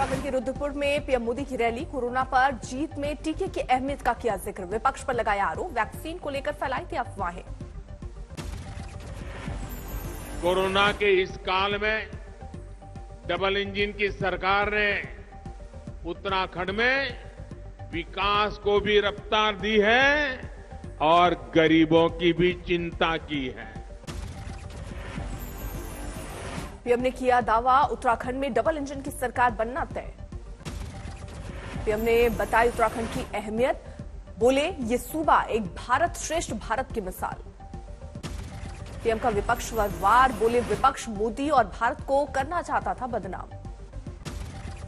उत्तराखंड के रुद्रपुर में पीएम मोदी की रैली। कोरोना पर जीत में टीके की अहमियत का किया जिक्र। विपक्ष पर लगाया आरोप, वैक्सीन को लेकर फैलाई थी अफवाहें। कोरोना के इस काल में डबल इंजन की सरकार ने उत्तराखंड में विकास को भी रफ्तार दी है और गरीबों की भी चिंता की है। पीएम ने किया दावा, उत्तराखंड में डबल इंजन की सरकार बनना तय। पीएम ने बताई उत्तराखंड की अहमियत, बोले ये सूबा एक भारत श्रेष्ठ भारत की मिसाल। पीएम का विपक्ष पर वार, बोले विपक्ष मोदी और भारत को करना चाहता था बदनाम।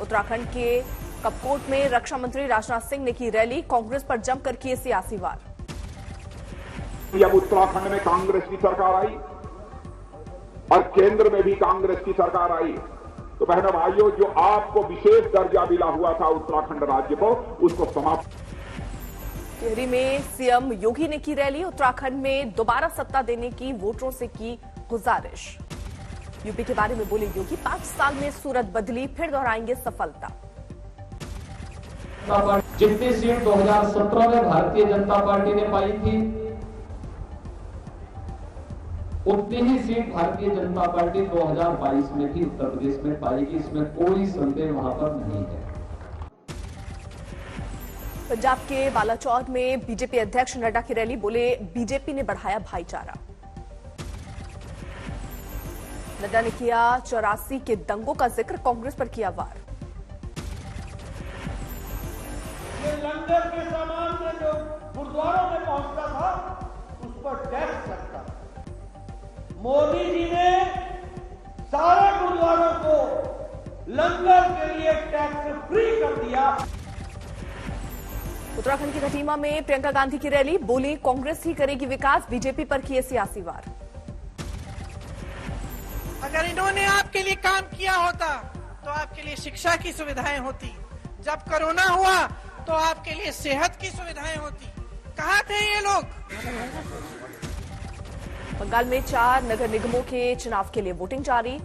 उत्तराखंड के कपकोट में रक्षा मंत्री राजनाथ सिंह ने की रैली, कांग्रेस पर जमकर किए सियासी वार। जब उत्तराखंड में कांग्रेस की सरकार आई और केंद्र में भी कांग्रेस की सरकार आई तो बहनों भाइयों, जो आपको विशेष दर्जा मिला हुआ था उत्तराखंड राज्य को, उसको समाप्त। टिहरी में सीएम योगी ने की रैली, उत्तराखंड में दोबारा सत्ता देने की वोटरों से की गुजारिश। यूपी के बारे में बोले योगी, 5 साल में सूरत बदली, फिर दोहराएंगे सफलता। जितनी सीट 2017 में भारतीय जनता पार्टी ने पाई थी, उतनी ही सीट भारतीय जनता पार्टी 2022 में भी उत्तर प्रदेश में पाएगी, इसमें कोई संदेह वहां पर नहीं है। पंजाब के बालाचौर में बीजेपी अध्यक्ष नड्डा की रैली, बोले बीजेपी ने बढ़ाया भाईचारा। नड्डा ने किया 84 के दंगों का जिक्र, कांग्रेस पर किया वार। ये लंगर के सामान में जो गुरुद्वारों में पहुंचता था उस पर टैक्स लगता था। मोदी जी ने सारे गुरुद्वारों को लंगर के लिए टैक्स फ्री कर दिया। उत्तराखंड के खटीमा में प्रियंका गांधी की रैली, बोली कांग्रेस ही करेगी विकास, बीजेपी पर किए सियासी वार। अगर इन्होंने आपके लिए काम किया होता तो आपके लिए शिक्षा की सुविधाएं होती, जब कोरोना हुआ तो आपके लिए सेहत की सुविधाएं होती। कहां थे ये लोग? बंगाल में 4 नगर निगमों के चुनाव के लिए वोटिंग जारी।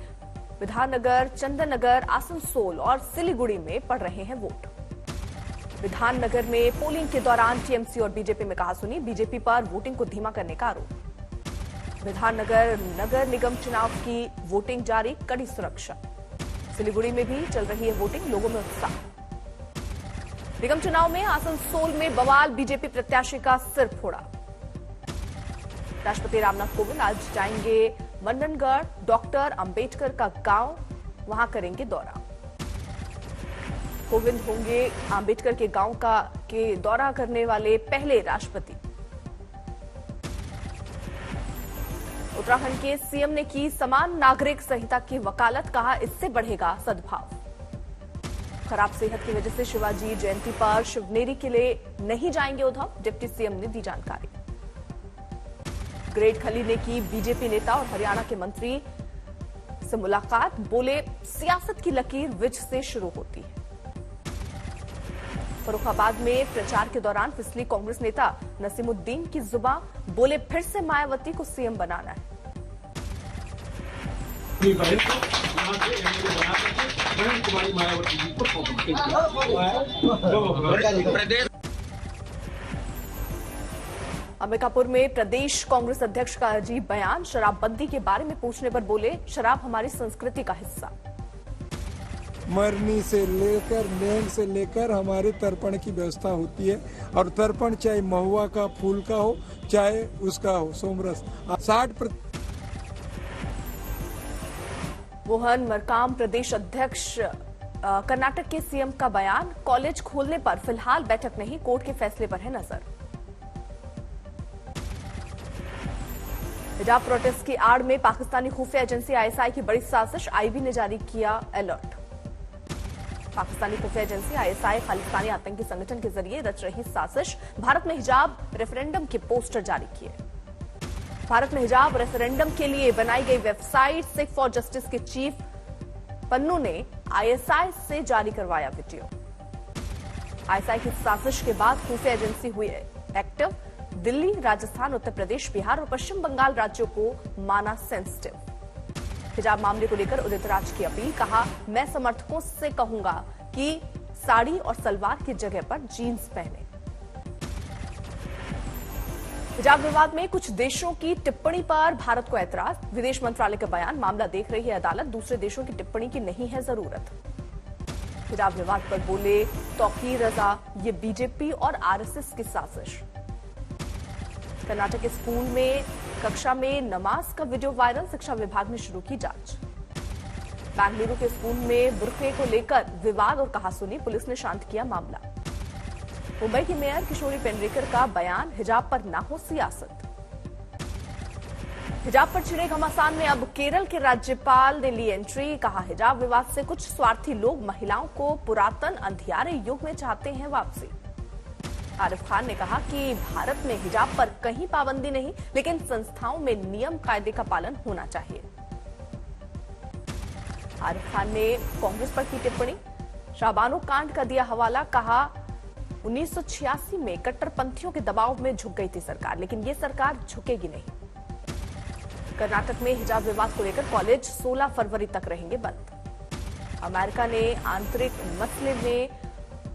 विधाननगर, चंदननगर, आसनसोल और सिलीगुड़ी में पड़ रहे हैं वोट। विधाननगर में पोलिंग के दौरान टीएमसी और बीजेपी में कहासुनी, बीजेपी पर वोटिंग को धीमा करने का आरोप। विधाननगर नगर निगम चुनाव की वोटिंग जारी, कड़ी सुरक्षा। सिलीगुड़ी में भी चल रही है वोटिंग, लोगों में उत्साह। निगम चुनाव में आसनसोल में बवाल, बीजेपी प्रत्याशी का सिर फोड़ा। राष्ट्रपति रामनाथ कोविंद आज जाएंगे मंडनगढ़, डॉक्टर अंबेडकर का गांव, वहां करेंगे दौरा। कोविंद होंगे अंबेडकर के गांव के दौरा करने वाले पहले राष्ट्रपति। उत्तराखंड के सीएम ने की समान नागरिक संहिता की वकालत, कहा इससे बढ़ेगा सद्भाव। खराब सेहत की वजह से शिवाजी जयंती पर शिवनेरी के लिए नहीं जाएंगे उद्धव, डिप्टी सीएम ने दी जानकारी। ग्रेट खली ने की बीजेपी नेता और हरियाणा के मंत्री से मुलाकात, बोले सियासत की लकीर विज से शुरू होती है। फर्रुखाबाद में प्रचार के दौरान फिसली कांग्रेस नेता नसीमुद्दीन की जुबान, बोले फिर से मायावती को सीएम बनाना है। अंबिकापुर में प्रदेश कांग्रेस अध्यक्ष का अजीब बयान, शराबबंदी के बारे में पूछने पर बोले शराब हमारी संस्कृति का हिस्सा। मरनी से लेकर नेंग से लेकर हमारे तर्पण की व्यवस्था होती है और तर्पण चाहे महुआ का फूल का हो चाहे उसका हो सोमरस 60। मोहन मरकाम प्रदेश अध्यक्ष, कर्नाटक के सीएम का बयान, कॉलेज खोलने पर फिलहाल बैठक नहीं, कोर्ट के फैसले पर है नजर। हिजाब प्रोटेस्ट की आड़ में पाकिस्तानी खुफिया एजेंसी आईएसआई की बड़ी साजिश, आईबी ने जारी किया अलर्ट। पाकिस्तानी खुफिया एजेंसी आईएसआई खालिस्तानी आतंकी संगठन के जरिए रच रही साजिश, भारत में हिजाब रेफरेंडम के पोस्टर जारी किए। भारत में हिजाब रेफरेंडम के लिए बनाई गई वेबसाइट सिख फॉर जस्टिस के चीफ पन्नू ने आईएसआई से जारी करवाया वीडियो। आईएसआई की साजिश के बाद खुफिया एजेंसी हुई एक्टिव, दिल्ली, राजस्थान, उत्तर प्रदेश, बिहार और पश्चिम बंगाल राज्यों को माना सेंसिटिव। हिजाब मामले को लेकर उदित राज की अपील, कहा मैं समर्थकों से कहूंगा कि साड़ी और सलवार की जगह पर जीन्स पहने। हिजाब विवाद में कुछ देशों की टिप्पणी पर भारत को ऐतराज, विदेश मंत्रालय का बयान, मामला देख रही है अदालत, दूसरे देशों की टिप्पणी की नहीं है जरूरत। हिजाब विवाद पर बोले तौकीर रजा, ये बीजेपी और आरएसएस की साजिश। कर्नाटक के स्कूल में कक्षा में नमाज का वीडियो वायरल, शिक्षा विभाग ने शुरू की जांच। बेंगलुरु के स्कूल में बुर्के को लेकर विवाद और कहासुनी, पुलिस ने शांत किया मामला। मुंबई की मेयर किशोरी पेंड्रेकर का बयान, हिजाब पर ना हो सियासत। हिजाब पर छिड़े घमासान में अब केरल के राज्यपाल ने ली एंट्री, कहा हिजाब विवाद से कुछ स्वार्थी लोग महिलाओं को पुरातन अंधियारे युग में चाहते हैं वापसी। आरिफ खान ने कहा कि भारत में हिजाब पर कहीं पाबंदी नहीं, लेकिन संस्थाओं में नियम कायदे का पालन होना चाहिए। आरिफ खान ने कांग्रेस पर की टिप्पणी, शाहबानो कांड का दिया हवाला, कहा 1986 में कट्टरपंथियों के दबाव में झुक गई थी सरकार, लेकिन ये सरकार झुकेगी नहीं। कर्नाटक में हिजाब विवाद को लेकर कॉलेज 16 फरवरी तक रहेंगे बंद। अमेरिका ने आंतरिक मसले में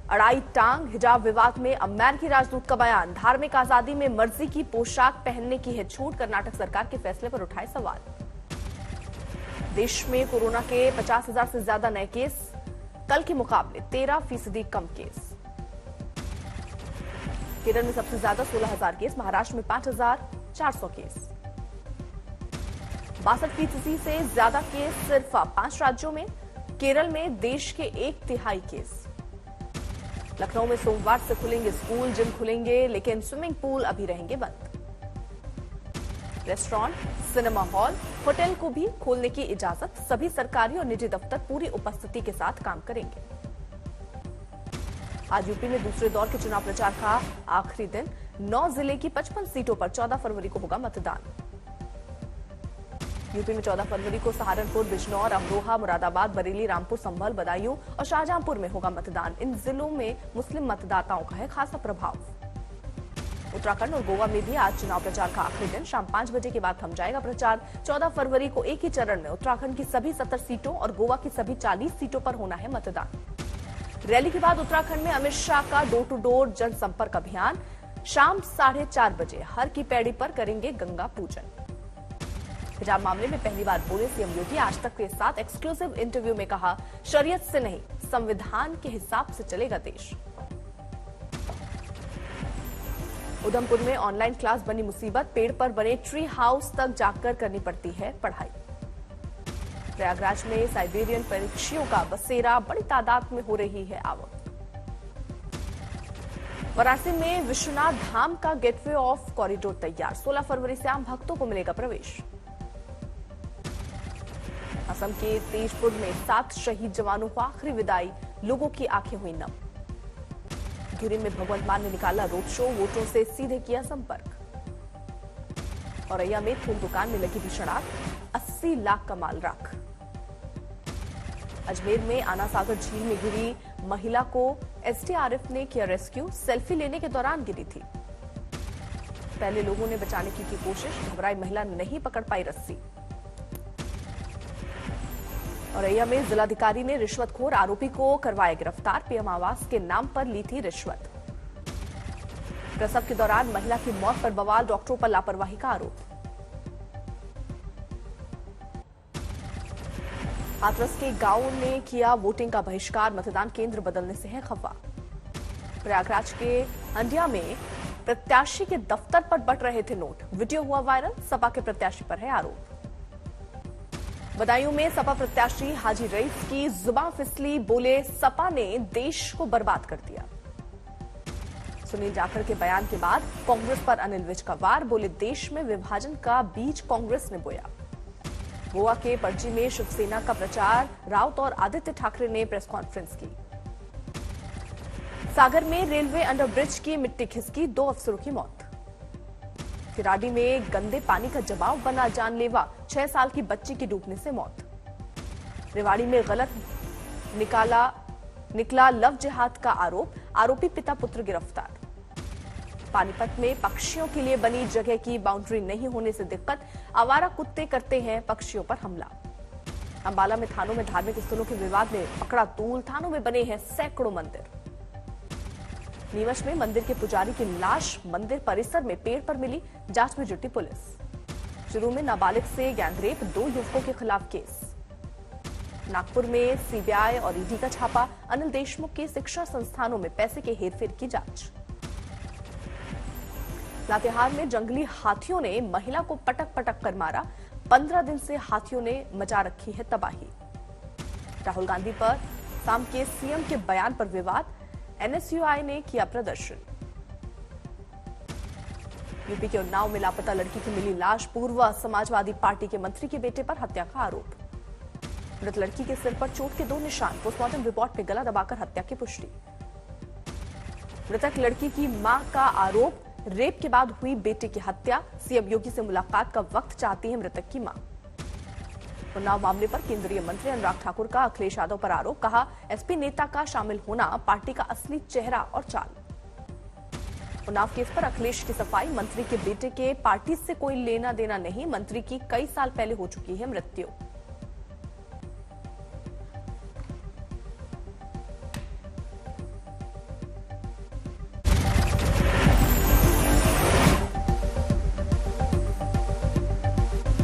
अड़ाई टांग, हिजाब विवाद में अमेरिकी राजदूत का बयान, धार्मिक आजादी में मर्जी की पोशाक पहनने की है छूट, कर्नाटक सरकार के फैसले पर उठाए सवाल। देश में कोरोना के 50,000 से ज्यादा नए केस, कल के मुकाबले 13% कम केस। केरल में सबसे ज्यादा 16,000 केस, महाराष्ट्र में 5,400 केस। 62% से ज्यादा केस सिर्फ 5 राज्यों में, केरल में देश के 1/3 केस। लखनऊ में सोमवार से खुलेंगे स्कूल, जिम खुलेंगे, लेकिन स्विमिंग पूल अभी रहेंगे बंद। रेस्टोरेंट, सिनेमा हॉल, होटल को भी खोलने की इजाजत, सभी सरकारी और निजी दफ्तर पूरी उपस्थिति के साथ काम करेंगे। आज यूपी में दूसरे दौर के चुनाव प्रचार का आखिरी दिन, 9 जिले की 55 सीटों पर 14 फरवरी को होगा मतदान। यूपी में 14 फरवरी को सहारनपुर, बिजनौर, अमरोहा, मुरादाबाद, बरेली, रामपुर, संभल, बदायूं और शाहजहांपुर में होगा मतदान। इन जिलों में मुस्लिम मतदाताओं का है खासा प्रभाव। उत्तराखंड और गोवा में भी आज चुनाव प्रचार का आखिरी दिन, शाम 5 बजे के बाद थम जाएगा प्रचार। 14 फरवरी को एक ही चरण में उत्तराखंड की सभी 70 सीटों और गोवा की सभी 40 सीटों पर होना है मतदान। रैली के बाद उत्तराखंड में अमित शाह का डोर टू डोर जनसंपर्क अभियान, शाम 4:30 बजे हर की पैड़ी पर करेंगे गंगा पूजन। हिजाब मामले में पहली बार बोले सीएम योगी, आज तक के साथ एक्सक्लूसिव इंटरव्यू में कहा, शरीयत से नहीं संविधान के हिसाब से चलेगा देश। उधमपुर में ऑनलाइन क्लास बनी मुसीबत, पेड़ पर बने ट्री हाउस तक जाकर करनी पड़ती है पढ़ाई। प्रयागराज में साइबेरियन पक्षियों का बसेरा, बड़ी तादाद में हो रही है आवक। वाराणसी में विश्वनाथ धाम का गेटवे ऑफ कॉरिडोर तैयार, 16 फरवरी से आम भक्तों को मिलेगा प्रवेश। असम के तेजपुर में 7 शहीद जवानों को आखिरी विदाई, लोगों की आंखें हुई नम। धुरी में भगवंत मान ने निकाला रोड शो, वोटरों से सीधे किया संपर्क। औरैया में थोक दुकान में लगी भीषण आग, 80 लाख का माल राख। अजमेर में आना सागर झील में गिरी महिला को एसडीआरएफ ने किया रेस्क्यू, सेल्फी लेने के दौरान गिरी थी। पहले लोगों ने बचाने की कोशिश, घबराई महिला नहीं पकड़ पाई रस्सी। औरैया में जिलाधिकारी ने रिश्वतखोर आरोपी को करवाया गिरफ्तार, पीएम आवास के नाम पर ली थी रिश्वत। प्रसव के दौरान महिला की मौत पर बवाल, डॉक्टरों पर लापरवाही का आरोप। हाथरस के गांव ने किया वोटिंग का बहिष्कार, मतदान केंद्र बदलने से है खफा। प्रयागराज के हंडिया में प्रत्याशी के दफ्तर पर बंट रहे थे नोट, वीडियो हुआ वायरल, सपा के प्रत्याशी पर है आरोप। बदायूं में सपा प्रत्याशी हाजी रईस की जुबान फिसली, बोले सपा ने देश को बर्बाद कर दिया। सुनील जाखड़ के बयान के बाद कांग्रेस पर अनिल विज का वार, बोले देश में विभाजन का बीज कांग्रेस ने बोया। गोवा के पणजी में शिवसेना का प्रचार, राउत और आदित्य ठाकरे ने प्रेस कॉन्फ्रेंस की। सागर में रेलवे अंडरब्रिज की मिट्टी खिसकी, 2 अफसरों की मौत। किराडी में गंदे पानी का जमाव बना जानलेवा, 6 साल की बच्ची की डूबने से मौत। रेवाड़ी में गलत निकला लव जिहाद का आरोप, आरोपी पिता पुत्र गिरफ्तार। पानीपत में पक्षियों के लिए बनी जगह की बाउंड्री नहीं होने से दिक्कत, आवारा कुत्ते करते हैं पक्षियों पर हमला। अंबाला में थानों में धार्मिक स्थलों के विवाद में पकड़ा तूल, थानों में बने हैं सैकड़ों मंदिर। नीमच में मंदिर के पुजारी की लाश मंदिर परिसर में पेड़ पर मिली, जांच में जुटी पुलिस। शुरू में नाबालिग से गैंगरेप, 2 युवकों के खिलाफ केस। नागपुर में सीबीआई और ईडी का छापा, अनिल देशमुख के शिक्षा संस्थानों में पैसे के हेरफेर की जांच। लातेहार में जंगली हाथियों ने महिला को पटक पटक कर मारा, 15 दिन से हाथियों ने मचा रखी है तबाही। राहुल गांधी पर शाम के सीएम के बयान पर विवाद, एनएसयूआई ने किया प्रदर्शन। यूपी के उन्नाव में लापता लड़की की मिली लाश, पूर्व समाजवादी पार्टी के मंत्री के बेटे पर हत्या का आरोप। मृत लड़की के सिर पर चोट के 2 निशान, पोस्टमार्टम रिपोर्ट में गला दबाकर हत्या की पुष्टि। मृतक लड़की की मां का आरोप, रेप के बाद हुई बेटे की हत्या, सीएम योगी से मुलाकात का वक्त चाहती है मृतक की मां। उन्नाव मामले पर केंद्रीय मंत्री अनुराग ठाकुर का अखिलेश यादव पर आरोप, कहा एसपी नेता का शामिल होना पार्टी का असली चेहरा और चाल। उन्नाव केस पर अखिलेश की सफाई, मंत्री के बेटे के पार्टी से कोई लेना देना नहीं, मंत्री की कई साल पहले हो चुकी है मृत्यु।